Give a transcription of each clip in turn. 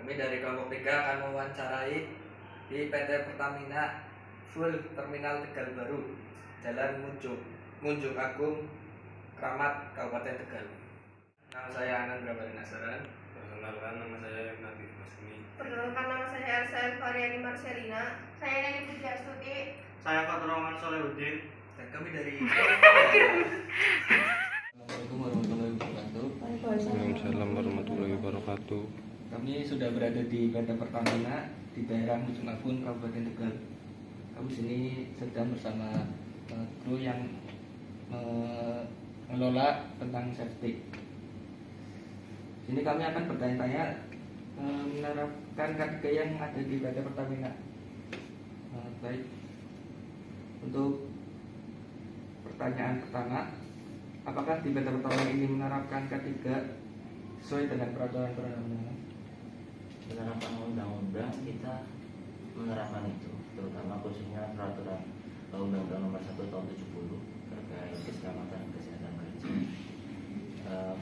Kami dari kelompok 3 akan mewawancarai di PT Pertamina Full Terminal Tegal Baru, Jalan Munjung Agung, Kramat, Kabupaten Tegal. Nama saya Anandra Barinasaran. Perkenalkan, nama saya Natif Masmi. Perkenalkan, nama saya Elsa Variani Marcelina. Saya Neni Putri Astuti. Saya Fatur Solehudin. Dan kami dari Assalamualaikum warahmatullahi wabarakatuh. Waalaikumsalam warahmatullahi wabarakatuh. Kami sudah berada di PT Pertamina di daerah Munjung Agung, Kabupaten Tegal. Kami sini sedang bersama kru yang mengelola tentang safety. Sini kami akan bertanya-tanya menerapkan K3 yang ada di PT Pertamina. Baik, untuk pertanyaan pertama, apakah di PT Pertamina ini menerapkan K3 sesuai dengan peraturan perundang-undangan? Penerapan undang-undang kita menerapkan itu, terutama khususnya peraturan Undang-Undang Nomor 1 Tahun 70 terkait keselamatan dan kesehatan kerja.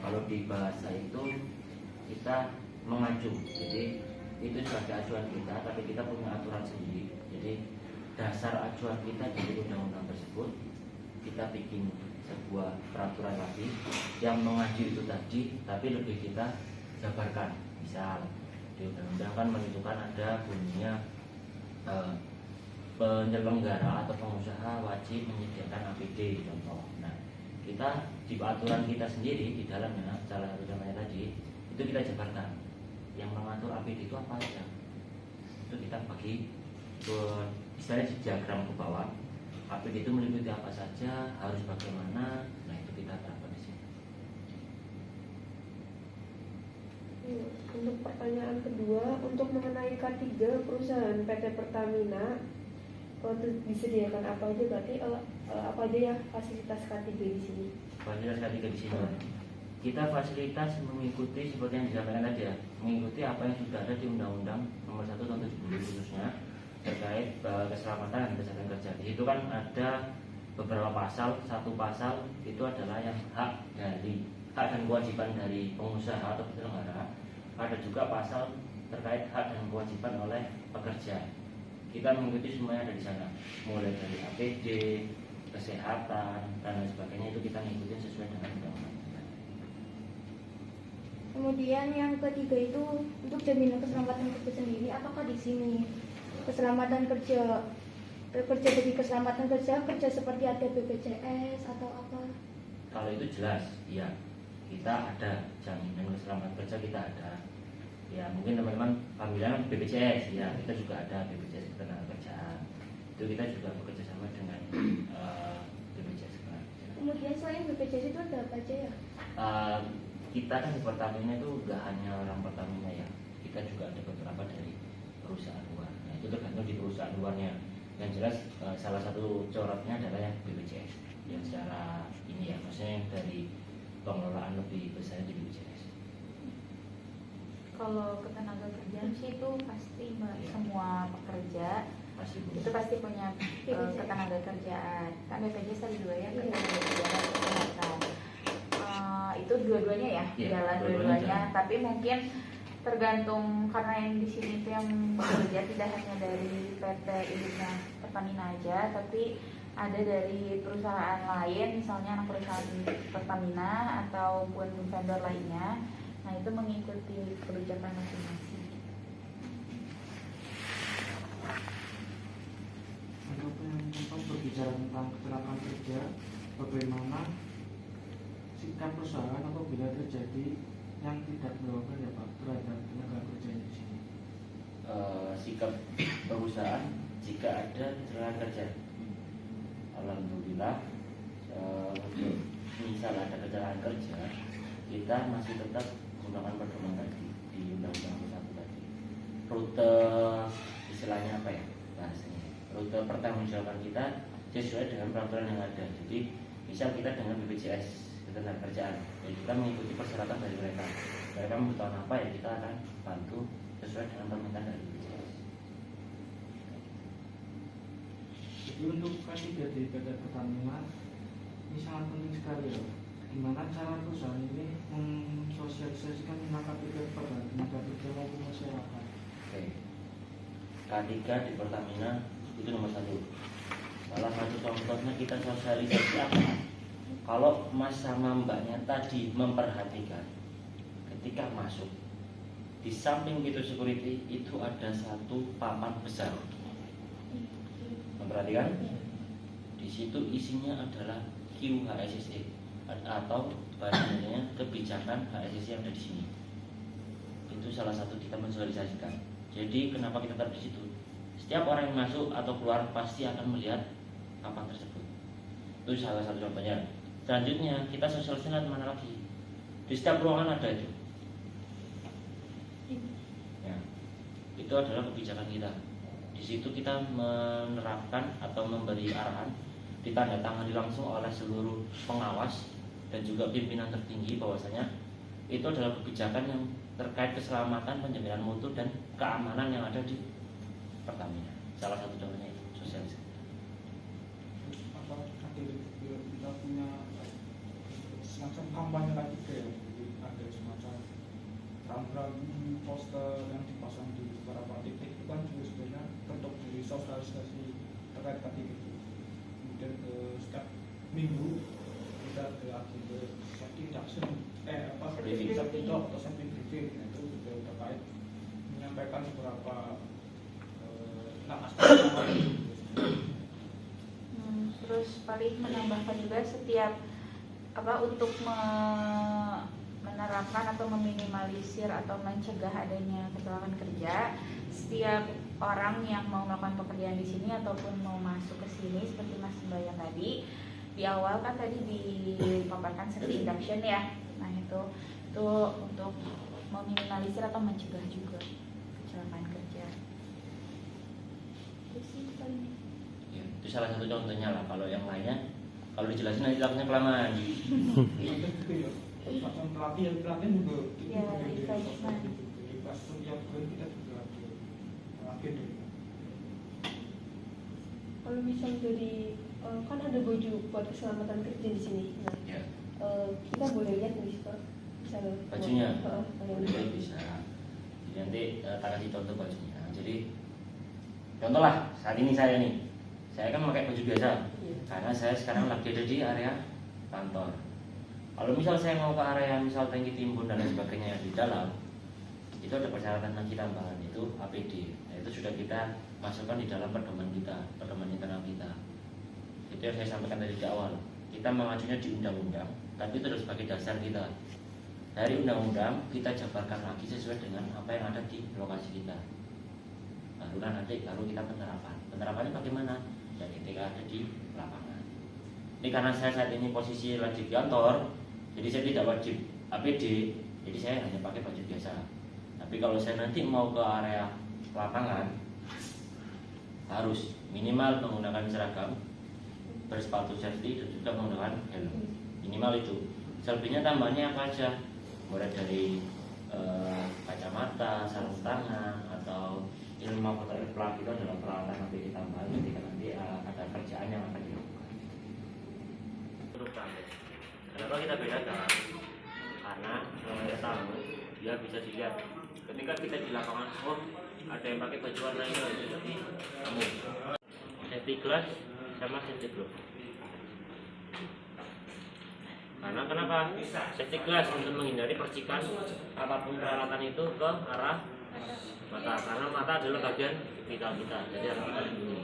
Kalau di bahasa itu kita mengacu, jadi itu sebagai acuan kita, tapi kita punya aturan sendiri. Jadi dasar acuan kita dari undang-undang tersebut, kita bikin sebuah peraturan lagi yang mengacu itu tadi, tapi lebih kita jabarkan. Misal di undang-undang kan menentukan ada bunyinya penyelenggara atau pengusaha wajib menyediakan APD contoh. Nah, kita di aturan kita sendiri di dalamnya, salah satu namanya tadi itu kita jabarkan yang mengatur APD itu apa aja. Itu kita bagi misalnya di diagram ke bawah, APD itu meliputi apa saja, harus bagaimana. Nah, itu kita terapkan di sini. Untuk pertanyaan kedua, untuk mengenai K3 perusahaan PT Pertamina, disediakan apa aja, berarti apa aja ya fasilitas K3 di sini? Fasilitas K3 di sini. Kita fasilitas mengikuti seperti yang disampaikan tadi ya, mengikuti apa yang sudah ada di Undang-Undang Nomor 1 Tahun 70 khususnya terkait keselamatan dan kesehatan kerja. Di situ kan ada beberapa pasal, satu pasal itu adalah yang hak dan kewajiban dari pengusaha atau penyelenggara. Ada juga pasal terkait hak dan kewajiban oleh pekerja. Kita mengikuti semuanya ada di sana, mulai dari APD, kesehatan dan lain sebagainya, itu kita ngikutin sesuai dengan undang-undang. Kemudian yang ketiga itu untuk jaminan keselamatan kerja sendiri, apakah di sini keselamatan kerja dari keselamatan kerja seperti ada BPJS atau apa? Kalau itu jelas, ya kita ada jaminan keselamatan kerja, kita ada. Ya mungkin teman-teman familiar BPJS, ya kita juga ada BPJS ketenagakerjaan. Itu kita juga bekerja sama dengan BPJS ketenagakerjaan. Kemudian selain BPJS itu ada apa aja ya? Kita kan di Pertamina itu nggak hanya orang Pertamina ya, kita juga ada beberapa dari perusahaan luar. Nah itu tergantung di perusahaan luarnya. Yang jelas salah satu coraknya adalah yang BPJS, yang secara ini ya, maksudnya yang dari pengelolaan lebih besar di BPJS. Kalau ketenaga kerjaan sih itu pasti semua pekerja Pasti itu pasti punya ketenaga kerjaan. Kan BPJS tadi dua ya, ketenaga kerjaan dan kesehatan. Itu dua-duanya ya, jalan dua-duanya. Tapi mungkin tergantung, karena yang di sini itu yang bekerja tidak hanya dari PT induknya Pertamina aja, tapi ada dari perusahaan lain, misalnya anak perusahaan Pertamina ataupun vendor lainnya. Nah itu mengikuti kebijakan masing-masing. Untuk yang berbicara tentang kecelakaan kerja, bagaimana sikap perusahaan apabila terjadi yang tidak melakukan ya Pak terhadap tenaga kerja di sini? Sikap perusahaan jika ada kecelakaan kerja, alhamdulillah misal ada kecelakaan kerja, kita masih tetap menggunakan pedoman tadi di Undang-Undang Nomor 1 tadi. Rute istilahnya apa ya bahasanya? Rute pertanggungjawaban kita sesuai dengan peraturan yang ada. Jadi misal kita dengan BPJS ketenagakerjaan, jadi kita mengikuti persyaratan dari mereka. Mereka membutuhkan apa ya kita akan bantu sesuai dengan permintaan dari BPJS. Jadi untuk K3 di PT Pertamina ini sangat penting sekali ya. Gimana cara perusahaan ini mensosialisasikan tentang K3 kepada tenaga kerja maupun masyarakat? K3 di Pertamina itu nomor 1. Salah satu contohnya kita sosialisasi apa? Kalau Mas sama Mbaknya tadi memperhatikan ketika masuk, di samping pintu security itu ada satu papan besar. Memperhatikan? Di situ isinya adalah QHSSE atau bahasanya kebijakan HSSE yang ada di sini. Itu salah satu kita mensosialisasikan. Jadi kenapa kita taruh di situ? Setiap orang yang masuk atau keluar pasti akan melihat papan tersebut. Itu salah satu contohnya. Selanjutnya kita sosialisasikan mana lagi? Di setiap ruangan ada itu. Ya, itu adalah kebijakan kita. Di situ kita menerapkan atau memberi arahan, ditandatangani langsung oleh seluruh pengawas dan juga pimpinan tertinggi bahwasanya itu adalah kebijakan yang terkait keselamatan, penjaminan mutu dan keamanan yang ada di Pertamina. Salah satu contohnya itu sosialisasi. Apa kita punya semacam kampanye lagi ya, jadi ada semacam rambu-rambu poster yang dipasang di beberapa titik itu kan juga sebenarnya bentuk dari sosialisasi terkait tadi itu. Kemudian ke setiap minggu kita ada agenda safety reduction safety talk atau safety briefing, itu juga terkait menyampaikan beberapa aspek. Terus paling menambahkan juga setiap untuk menerapkan atau meminimalisir atau mencegah adanya kecelakaan kerja, setiap orang yang mau melakukan pekerjaan di sini ataupun mau masuk ke sini seperti Mas Mbaya tadi di awal kan tadi dipaparkan safety induction ya. Nah itu untuk meminimalisir atau mencegah juga kecelakaan kerja. Ya, itu salah satu contohnya lah. Kalau yang lainnya, kalau dijelasin nanti takutnya kelamaan. Semacam pelatihan juga Ya, engagement. jadi pas setiap bulan kita juga ada agenda. Kalau misal dari kan ada baju buat keselamatan kerja di sini. Nah, Ya. Kita boleh lihat nih Pak. Misalnya Bajunya? boleh. Bisa. Jadi nanti tak kasih contoh bajunya. Jadi contoh lah, saat ini saya kan pakai baju biasa karena saya sekarang lagi ada di area kantor. Kalau misal saya mau ke area misal tangki timbun dan lain sebagainya yang di dalam, itu ada persyaratan lagi tambahan, itu APD. Nah, itu sudah kita masukkan di dalam pedoman kita, pedoman internal kita. Itu yang saya sampaikan tadi di awal. Kita mengajunya di undang-undang, tapi itu harus sebagai dasar kita. Dari undang-undang kita jabarkan lagi sesuai dengan apa yang ada di lokasi kita. Baru nanti kita penerapan. Penerapannya bagaimana? Ya ketika ada di lapangan. Ini karena saya saat ini posisi lagi di kantor, jadi saya tidak wajib APD, jadi saya hanya pakai baju biasa. Tapi kalau saya nanti mau ke area lapangan, harus minimal menggunakan seragam, bersepatu safety dan juga menggunakan helm. Minimal itu. Selebihnya tambahannya apa aja? Mulai dari kacamata, sarung tangan, atau ilmu atau plak itu adalah peralatan APD tambahan ketika nanti ada kerjaan yang akan dilakukan. Kenapa kita bedakan? Karena namanya tamu, dia bisa dilihat. Ketika kita di lapangan, oh ada yang pakai baju warna ini, seperti kamu. Safety glass sama safety glove. Karena kenapa? Safety glass untuk menghindari percikan apapun peralatan itu ke arah mata. Karena mata adalah bagian vital kita, jadi harus kita lindungi.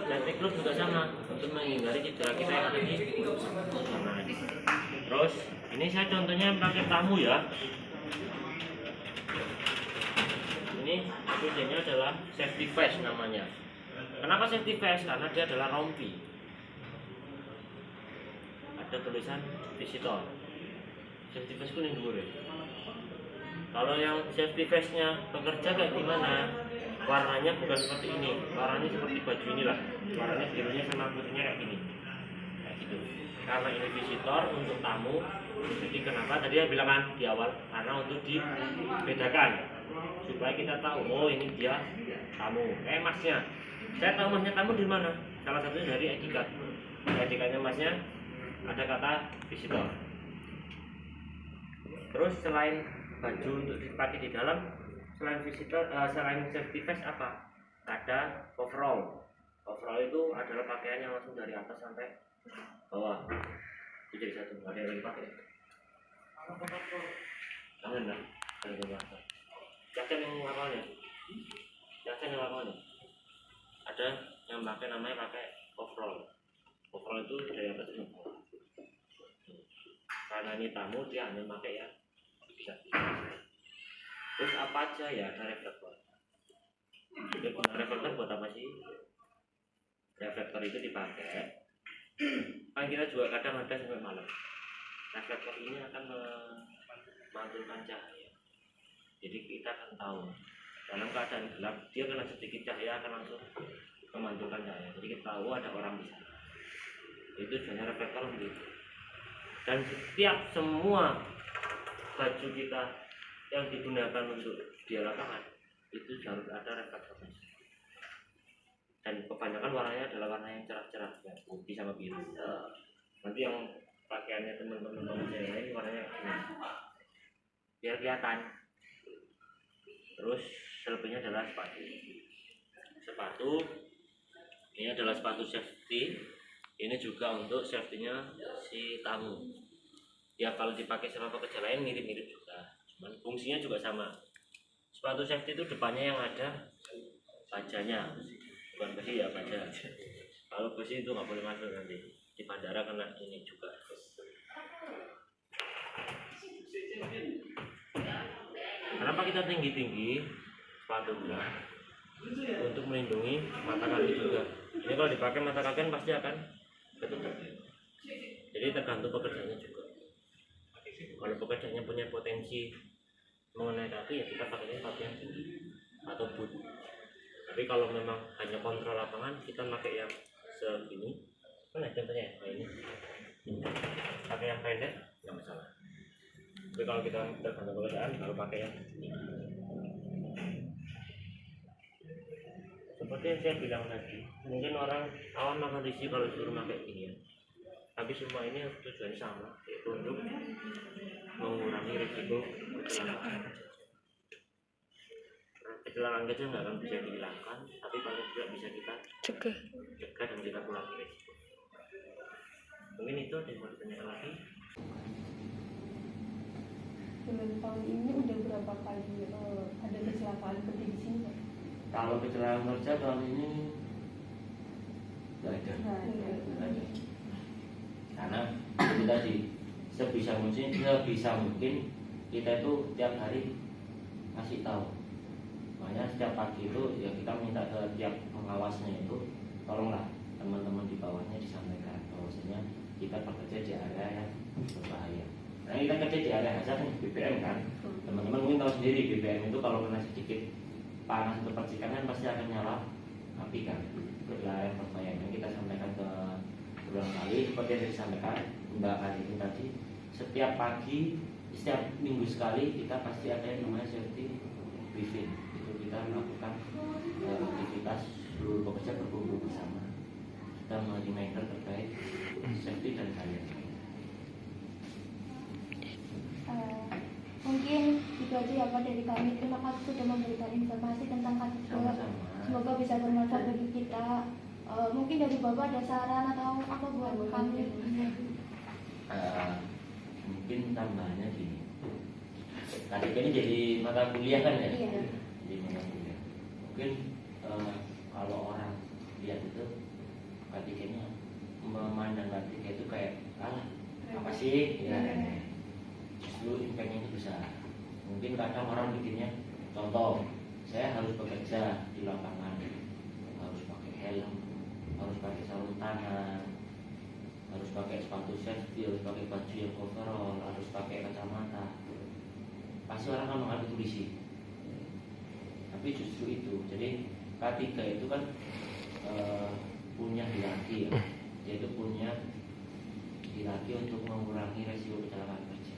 Safety glove juga sama untuk menghindari cedera kita yang ada di sana. Terus ini saya contohnya pakai tamu ya. Ini tujuannya adalah safety vest namanya. Kenapa safety vest? Karena dia adalah rompi. Ada tulisan visitor. Safety vest kuning dulu ya. Kalau yang safety vestnya pekerja kayak gimana? Warnanya bukan seperti ini. Warnanya seperti baju inilah. Warnanya birunya sama putihnya kayak gini. Kayak gitu. Karena ini visitor untuk tamu. Jadi kenapa tadi saya bilang kan di awal? Karena untuk dibedakan supaya kita tahu, oh ini dia tamu. Masnya. Saya tahu masnya tamu di mana? Salah satunya dari etikat. Etikatnya masnya ada kata visitor. Terus selain baju untuk dipakai di dalam, selain visitor, selain safety vest apa? ada overall. Overall itu adalah pakaian yang langsung dari atas sampai bawah. Itu jadi satu. Ada yang lagi pakai? Jangan lah. Yakin yang lawannya? Yakin yang lawannya? Ada yang pakai namanya pakai overall. Overall itu dari atas sampai bawah. Karena ini tamu dia hanya pakai ya bisa. Terus apa aja ya ada reflektor. Reflektor buat apa sih? Reflektor itu dipakai kan kita juga kadang ada sampai malam. Reflektor ini akan memantulkan cahaya. Jadi kita akan tahu dalam keadaan gelap dia kena sedikit cahaya akan langsung memantulkan cahaya. Jadi kita tahu ada orang di sana. Itu sebenarnya reflektor begitu. Dan setiap semua baju kita yang digunakan untuk di lapangan itu harus ada reflektor. Dan kebanyakan warnanya adalah warna yang cerah-cerah, ya, putih sama biru. Nanti yang pakaiannya teman-teman pengajar lain warnanya ini, biar kelihatan. Terus selebihnya adalah sepatu. Sepatu ini adalah sepatu safety. Ini juga untuk safety-nya si tamu. Ya kalau dipakai sama pekerja lain mirip-mirip juga, cuman fungsinya juga sama. Sepatu safety itu depannya yang ada bajanya. Bukan besi ya baja. Kalau besi itu nggak boleh masuk nanti di bandara kena ini juga. Kenapa kita tinggi-tinggi sepatunya? Untuk melindungi mata kaki juga. Ini kalau dipakai mata kaki kan pasti akan ketutup. Jadi tergantung pekerjaannya juga. Kalau pekerjaannya punya potensi mengenai kaki ya kita pakai sepatu yang tinggi atau boot. Tapi kalau memang hanya kontrol lapangan kita pakai yang segini, mana contohnya kayak ini, pakai yang pendek nggak masalah. Tapi kalau kita tergantung pekerjaan kalau pakai yang ini. Seperti yang saya bilang tadi, mungkin orang awam akan risih kalau disuruh pakai gini ya. Tapi semua ini tujuannya sama, yaitu untuk mengurangi risiko kecelakaan. Kecelakaan kecil nggak akan bisa dihilangkan, tapi paling tidak bisa kita cegah dan kita kurangi risiko. Mungkin itu ada yang mau ditanyakan lagi. Dengan tahun ini udah berapa kali ada kecelakaan seperti di sini Pak? Kalau kecelakaan kerja tahun ini nggak ada. Karena itu tadi sebisa mungkin kita itu tiap hari kasih tahu. Makanya setiap pagi itu ya kita minta ke tiap pengawasnya itu tolonglah teman-teman di bawahnya disampaikan bahwasanya kita bekerja di area yang berbahaya. Nah kita kerja di area hazard kan BBM kan, teman-teman mungkin tahu sendiri BBM itu kalau kena sedikit panas atau percikan kan pasti akan nyala api kan. Itu adalah yang berbahaya. Yang kita sampaikan ke berulang kali seperti yang disampaikan Mbak Kali itu tadi, setiap pagi, setiap minggu sekali kita pasti ada yang namanya safety briefing. Kita melakukan aktivitas seluruh pekerja berkumpul bersama. Kita mengimaikan terkait safety dan kalian. Mungkin itu aja ya Pak dari kami. Terima kasih sudah memberikan informasi tentang K3. Semoga bisa bermanfaat bagi kita. Mungkin dari Bapak ada saran atau apa buat kami? Mungkin tambahannya gini. Tadi ini jadi mata kuliah kan ya? Iya. Jadi mata kuliah. Mungkin kalau orang lihat itu ketiganya memandang ketiga itu kayak apa sih? Ya, justru impactnya itu besar. Mungkin kadang orang bikinnya contoh, saya harus bekerja di lapangan, harus pakai helm, harus pakai sarung tangan, harus pakai sepatu safety, harus pakai baju yang overall, harus pakai kacamata. Pasti orang akan mengambil polisi. Tapi justru itu, jadi K3 itu kan punya hierarki ya, yaitu punya hierarki untuk mengurangi resiko kecelakaan kerja.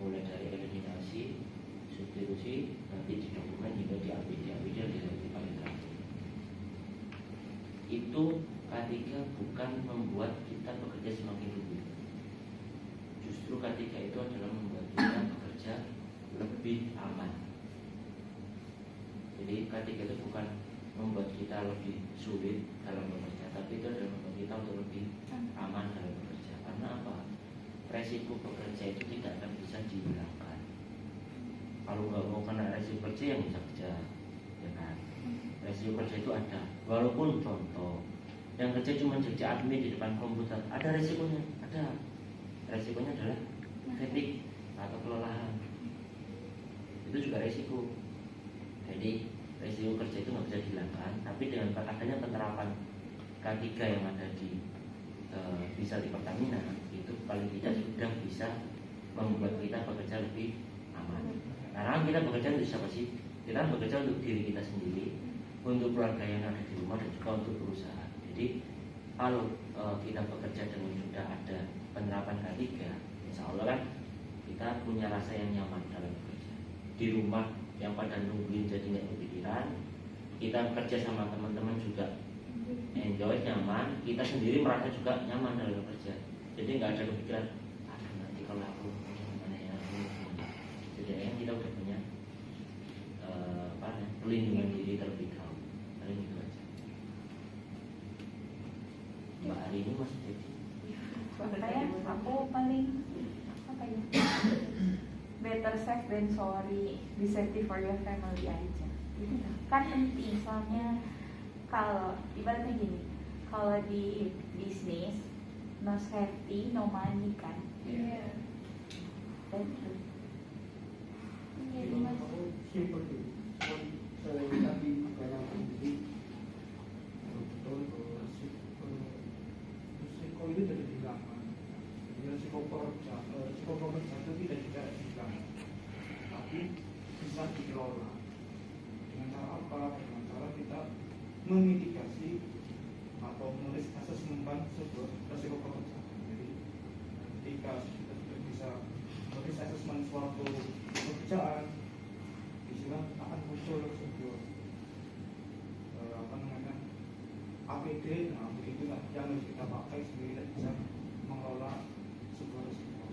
Mulai dari eliminasi, substitusi, nanti di dokumen hingga di APD dan di paling terakhir. Itu K3 bukan membuat kita bekerja semakin rumit. Justru K3 itu adalah membuat kita bekerja lebih aman. Jadi K3 itu bukan membuat kita lebih sulit dalam bekerja, tapi itu adalah membuat kita untuk lebih aman dalam bekerja. Karena apa? Resiko bekerja itu tidak akan bisa dihilangkan. Kalau nggak mau kena resiko kerja yang bisa kerja, ya kan? Resiko kerja itu ada. Walaupun contoh yang kerja cuma jadi admin di depan komputer, ada resikonya, ada. Resikonya adalah fatigue atau kelelahan. Itu juga resiko. Jadi resiko kerja itu nggak bisa dihilangkan, tapi dengan adanya penerapan K3 yang ada di bisa di Pertamina, itu paling tidak sudah bisa membuat kita bekerja lebih aman. Karena kita bekerja untuk siapa sih? Kita bekerja untuk diri kita sendiri, untuk keluarga yang ada di rumah, dan juga untuk perusahaan. Jadi kalau kita bekerja dengan sudah ada penerapan K3, insya Allah kan kita punya rasa yang nyaman dalam bekerja. Di rumah yang pada nungguin jadi nggak kepikiran, kita kerja sama teman-teman juga enjoy, nyaman, kita sendiri merasa juga nyaman dalam bekerja. Jadi nggak ada kepikiran, aduh nanti kalau aku gimana ya, jadi yang kita udah punya pelindungan diri terlebih dahulu. Paling itu aja. Mbak hari ini masih jadi. Saya aku paling apa ya? Better safe than sorry. Be safety for your family aja. Kan penting, soalnya kalau ibaratnya gini, kalau di bisnis no safety no money kan. Iya. Betul. Iya, Mas. Simpel tuh. Saya tadi banyak jadi betul risiko itu tidak dihilangkan. Risiko pekerja itu tidak dihilangkan, tapi bisa dikelola. Dengan cara apa? Dengan cara kita memitigasi atau menulis asesmen sebuah risiko pekerjaan. Jadi ketika kita sudah bisa menulis asesmen suatu pekerjaan, disitu akan muncul sebuah APD. Nah, APD itu yang harus kita pakai sendiri dan bisa mengelola sebuah risiko.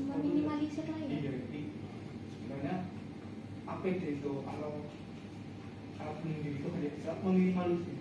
Meminimalisir lah ya. Iya, jadi sebenarnya APD itu kalau alat pelindung itu hanya bisa meminimalisir